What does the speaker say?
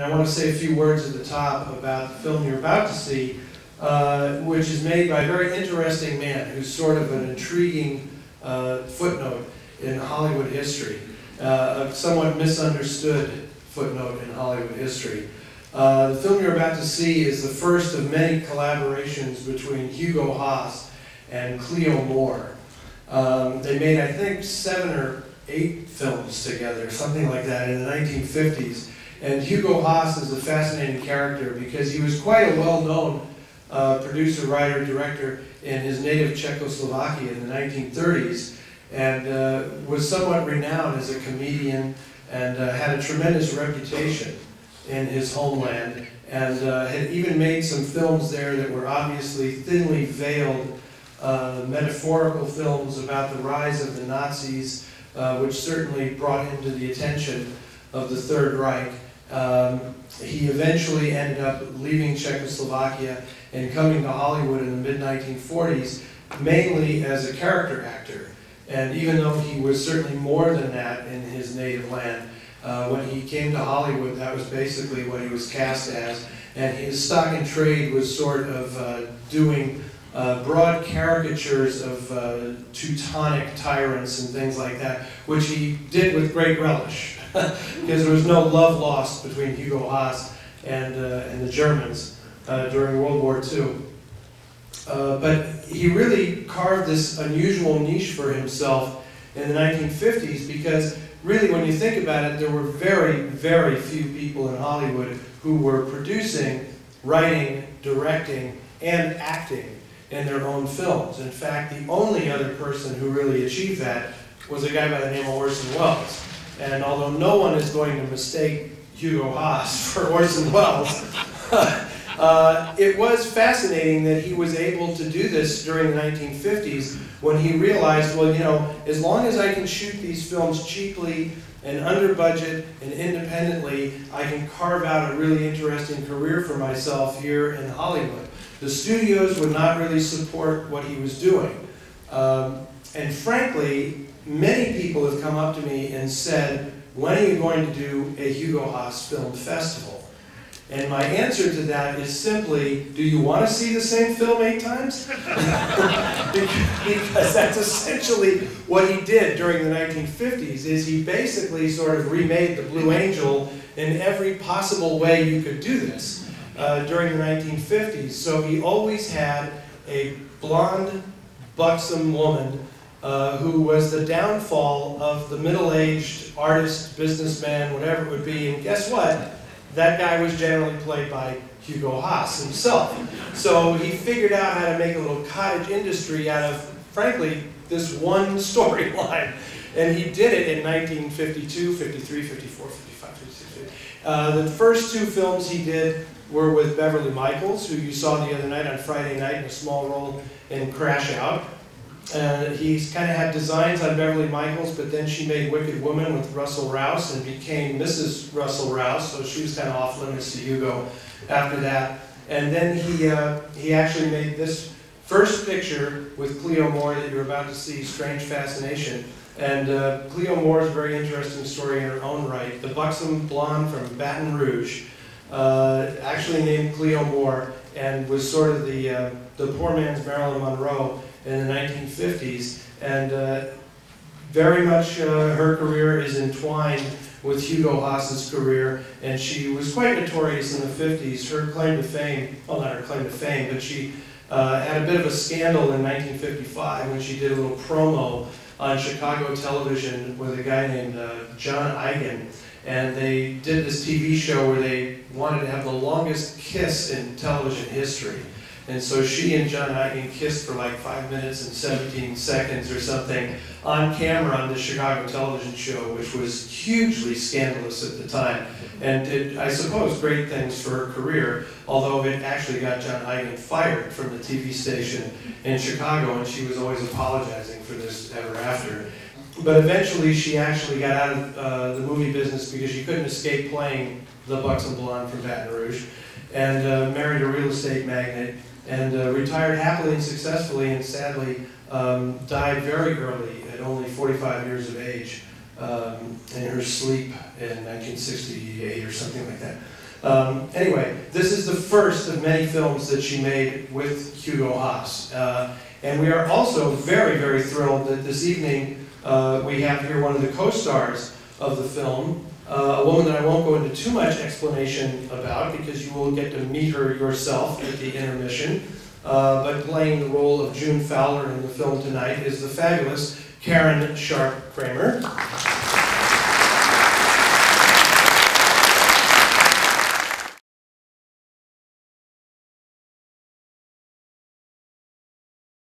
And I want to say a few words at the top about the film you're about to see, which is made by a very interesting man who's sort of an intriguing footnote in Hollywood history, a somewhat misunderstood footnote in Hollywood history. The film you're about to see is the first of many collaborations between Hugo Haas and Cleo Moore. They made, I think, 7 or 8 films together, something like that, in the 1950s. And Hugo Haas is a fascinating character because he was quite a well-known producer, writer, director in his native Czechoslovakia in the 1930s, and was somewhat renowned as a comedian and had a tremendous reputation in his homeland, and had even made some films there that were obviously thinly veiled metaphorical films about the rise of the Nazis, which certainly brought him to the attention of the Third Reich. He eventually ended up leaving Czechoslovakia and coming to Hollywood in the mid-1940s, mainly as a character actor. And even though he was certainly more than that in his native land, when he came to Hollywood, that was basically what he was cast as. And his stock in trade was sort of doing broad caricatures of Teutonic tyrants and things like that, which he did with great relish, because there was no love lost between Hugo Haas and the Germans during World War II. But he really carved this unusual niche for himself in the 1950s because really, when you think about it, there were very, very few people in Hollywood who were producing, writing, directing, and acting in their own films. In fact, the only other person who really achieved that was a guy by the name of Orson Welles. And although no one is going to mistake Hugo Haas for Orson Welles, it was fascinating that he was able to do this during the 1950s when he realized, well, you know, as long as I can shoot these films cheaply and under budget and independently, I can carve out a really interesting career for myself here in Hollywood. The studios would not really support what he was doing. And frankly, many people have come up to me and said, when are you going to do a Hugo Haas Film Festival? And my answer to that is simply, do you want to see the same film 8 times? Because that's essentially what he did during the 1950s, is he basically sort of remade the Blue Angel in every possible way you could do this during the 1950s. So he always had a blonde, buxom woman who was the downfall of the middle-aged artist, businessman, whatever it would be. And guess what? That guy was generally played by Hugo Haas himself. So he figured out how to make a little cottage industry out of, frankly, this one storyline. And he did it in 1952, 53, 54, 55, 56, 57. The first 2 films he did were with Beverly Michaels, who you saw the other night on Friday night in a small role in Crash Out. He's kind of had designs on Beverly Michaels, but then she made Wicked Woman with Russell Rouse and became Mrs. Russell Rouse, so she was kind of off limits to Hugo after that. And then he actually made this first picture with Cleo Moore that you're about to see, Strange Fascination. And Cleo Moore is a very interesting story in her own right. The buxom blonde from Baton Rouge, actually named Cleo Moore, and was sort of the poor man's Marilyn Monroe in the 1950s, and very much her career is entwined with Hugo Haas's career, and she was quite notorious in the 50s. Her claim to fame, well, not her claim to fame, but she had a bit of a scandal in 1955 when she did a little promo on Chicago television with a guy named John Eigen, and they did this TV show where they wanted to have the longest kiss in television history. And so she and John Eigen kissed for like 5 minutes and 17 seconds or something on camera on the Chicago television show, which was hugely scandalous at the time and did, I suppose, great things for her career, although it actually got John Eigen fired from the TV station in Chicago, and she was always apologizing for this ever after. But eventually she actually got out of the movie business because she couldn't escape playing the buxom blonde from Baton Rouge, and married a real estate magnate, and retired happily and successfully, and sadly died very early at only 45 years of age in her sleep in 1968 or something like that. Anyway, this is the first of many films that she made with Hugo Haas. And we are also very, very thrilled that this evening we have here one of the co-stars of the film, a woman that I won't go into too much explanation about because you will get to meet her yourself at the intermission. But playing the role of June Fowler in the film tonight is the fabulous Karen Sharpe Kramer.